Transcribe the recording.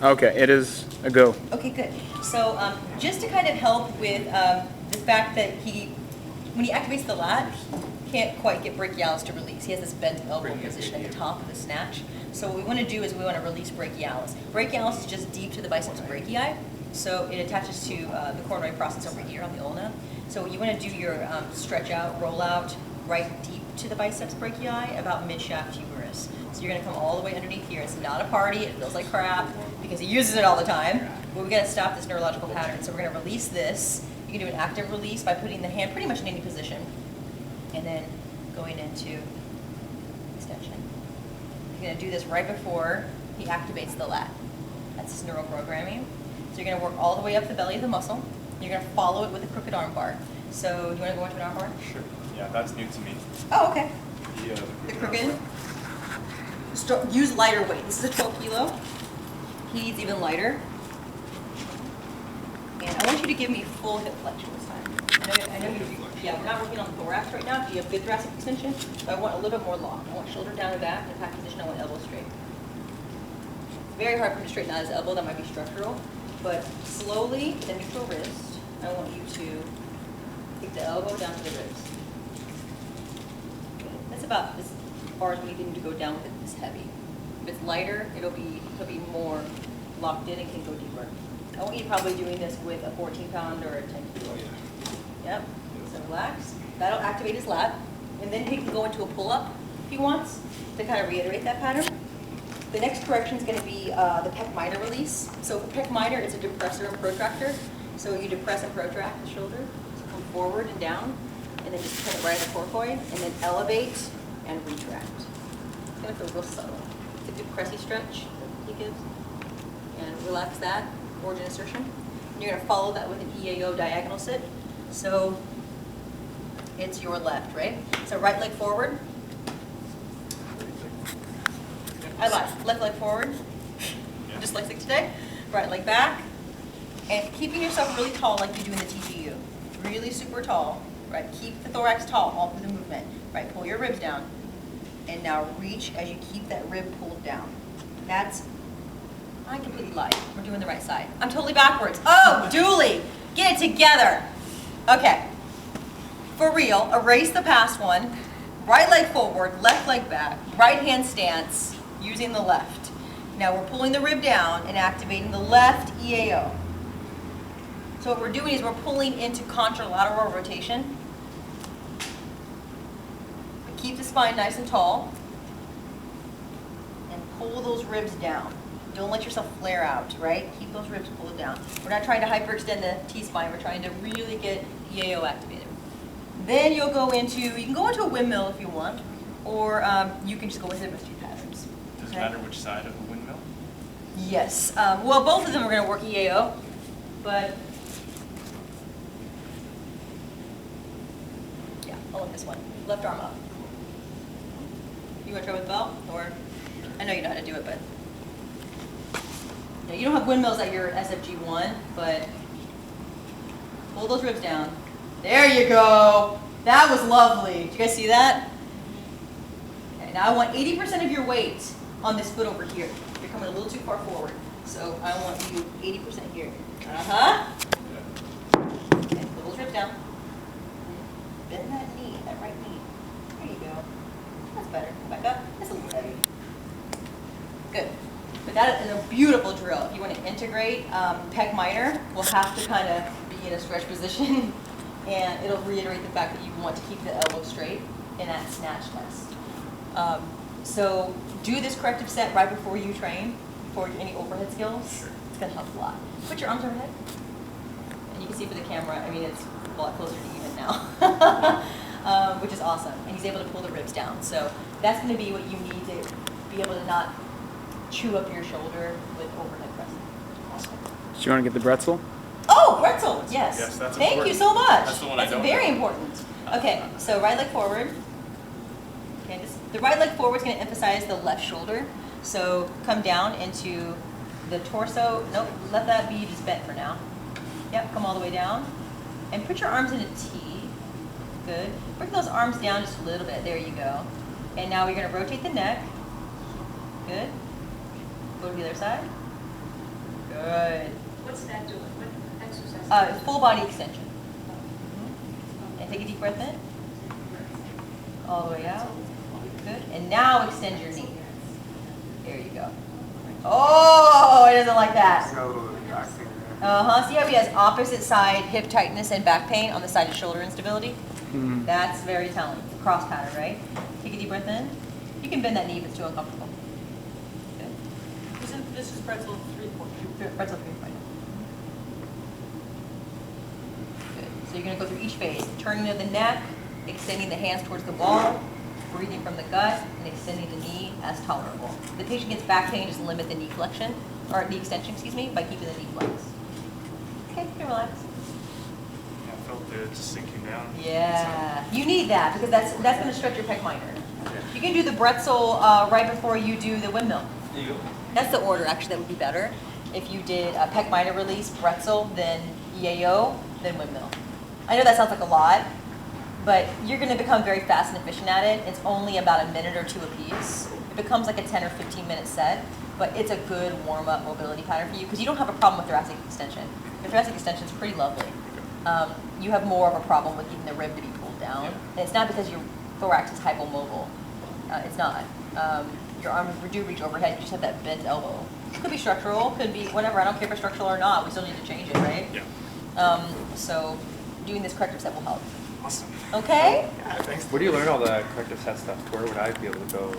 Okay, it is a go. Okay, good. So just to kind of help with the fact that when he activates the lat, he can't quite get brachialis to release. He has this bent elbow position at the top of the snatch. So what we want to do is we want to release brachialis. Brachialis is just deep to the biceps brachii, so it attaches to the coronary process over here on the ulna. So you want to do your stretch out, roll out, right deep to the biceps brachii, about mid-shaft humerus. So you're going to come all the way underneath here. It's not a party. It feels like crap because he uses it all the time. But we've got to stop this neurological pattern. So we're going to release this. You can do an active release by putting the hand pretty much in any position and then going into extension. You're going to do this right before he activates the lat. That's his neural programming. So you're going to work all the way up the belly of the muscle. You're going to follow it with a crooked arm bar. So you want to go into an arm bar? Sure. Yeah, that's new to me. Oh, okay. The crooked. Use lighter weight. This is a 12 kilo. He needs even lighter. And I want you to give me full hip flexion this time. I know we're not working on the thorax right now. You have good thoracic extension, but I want a little bit more long. I want shoulder down and back, in impact position, I want elbow straight. It's very hard for him to straighten out his elbow. That might be structural. But slowly, with a neutral wrist, I want you to take the elbow down to the ribs. Okay. That's about as far as we need him to go down with it. It's heavy. If it's lighter, he'll be more locked in and can go deeper. I want you probably doing this with a 14-pound or a 10 kilo. Yep. So relax. That'll activate his lat. And then he can go into a pull-up if he wants to kind of reiterate that pattern. The next correction is going to be the pec minor release. So for pec minor, it's a depressor and protractor. So you depress and protract the shoulder. So come forward and down, and then just kind of right at the coracoid, and then elevate and retract. It's going to feel real subtle. It's a good pressy stretch that he gives. And relax that, origin insertion. And you're going to follow that with an EAO diagonal sit. So it's your left, right? So right leg forward. I lied. Left leg forward. Dyslexic today. Right leg back. And keeping yourself really tall like you do in the TPU. Really super tall. Right. Keep the thorax tall all through the movement. Right. Pull your ribs down. And now reach as you keep that rib pulled down. I completely lied. We're doing the right side. I'm totally backwards. Oh, Dooley. Get it together. Okay. For real, erase the past one. Right leg forward, left leg back, right hand stance, using the left. Now we're pulling the rib down and activating the left EAO. So what we're doing is we're pulling into contralateral rotation. Keep the spine nice and tall. And pull those ribs down. Don't let yourself flare out, right? Keep those ribs pulled down. We're not trying to hyperextend the T-spine. We're trying to really get EAO activated. Then you'll go into, you can go into a windmill if you want, or you can just go with those two patterns. Does it matter which side of the windmill? Yes. Well, both of them are going to work EAO, but yeah, I'll look this one. Left arm up. You want to try with belt, or I know you know how to do it, but yeah, you don't have windmills at your SFG1, but pull those ribs down. There you go. That was lovely. Did you guys see that? Okay, now I want 80% of your weight on this foot over here. You're coming a little too far forward. So I want you 80% here. Uh-huh. Okay, pull those ribs down. Bend that knee, that right knee. There you go. That's better. Back up. That's a little heavy. Good. But that is a beautiful drill. If you want to integrate pec minor, we'll have to kind of be in a stretch position. And it'll reiterate the fact that you want to keep the elbow straight in that snatch test. So do this corrective set right before you train for any overhead skills. Sure. It's going to help a lot. Put your arms overhead. And you can see for the camera, I mean, it's a lot closer to even now, which is awesome. And he's able to pull the ribs down. So that's going to be what you need to be able to not chew up your shoulder with overhead pressing. Awesome. Do you want to get the Brettzel? Oh, Brettzel, yes. Yes, that's Thank important. you so much. That's the one That's I don't very know. important. Okay, so right leg forward. Okay, the right leg forward is going to emphasize the left shoulder. So come down into the torso. Nope, let that be just bent for now. Yep, come all the way down. And put your arms in a T. Good. Bring those arms down just a little bit. There you go. And now we're going to rotate the neck. Good. Go to the other side. Good. What's that doing? What exercise? Full body extension. And take a deep breath in. All the way out. Good. And now extend your knee. There you go. Oh, it doesn't like that. See how he has opposite side hip tightness and back pain on the side of shoulder instability? Mm. That's very telling. Cross pattern, right? Take a deep breath in. You can bend that knee if it's too uncomfortable. Good. This is Brettzel 3-point. Brettzel 3-point. Good. So you're going to go through each phase. Turning to the neck, extending the hands towards the wall, breathing from the gut, and extending the knee as tolerable. If the patient gets back pain, just limit the knee flexion, or knee extension, excuse me, by keeping the knee flexed. Okay, you can relax. Yeah, I felt it just sinking down. Yeah, you need that because that's going to stretch your pec minor. You can do the Brettzel right before you do the windmill. There you go. That's the order actually that would be better. If you did a pec minor release, Brettzel, then EAO, then windmill. I know that sounds like a lot, but you're going to become very fast and efficient at it. It's only about a minute or two apiece. It becomes like a 10 or 15 minute set, but it's a good warm-up mobility pattern for you because you don't have a problem with thoracic extension. The thoracic extension is pretty lovely. You have more of a problem with getting the rib to be pulled down. And it's not because your thorax is hypomobile. It's not. Your arms do reach overhead, you just have that bent elbow. Could be structural, could be whatever. I don't care if it's structural or not. We still need to change it, right? Yeah. So doing this corrective set will help. Awesome. Okay? Yeah, thanks. Where do you learn all the corrective set stuff? Where would I be able to go?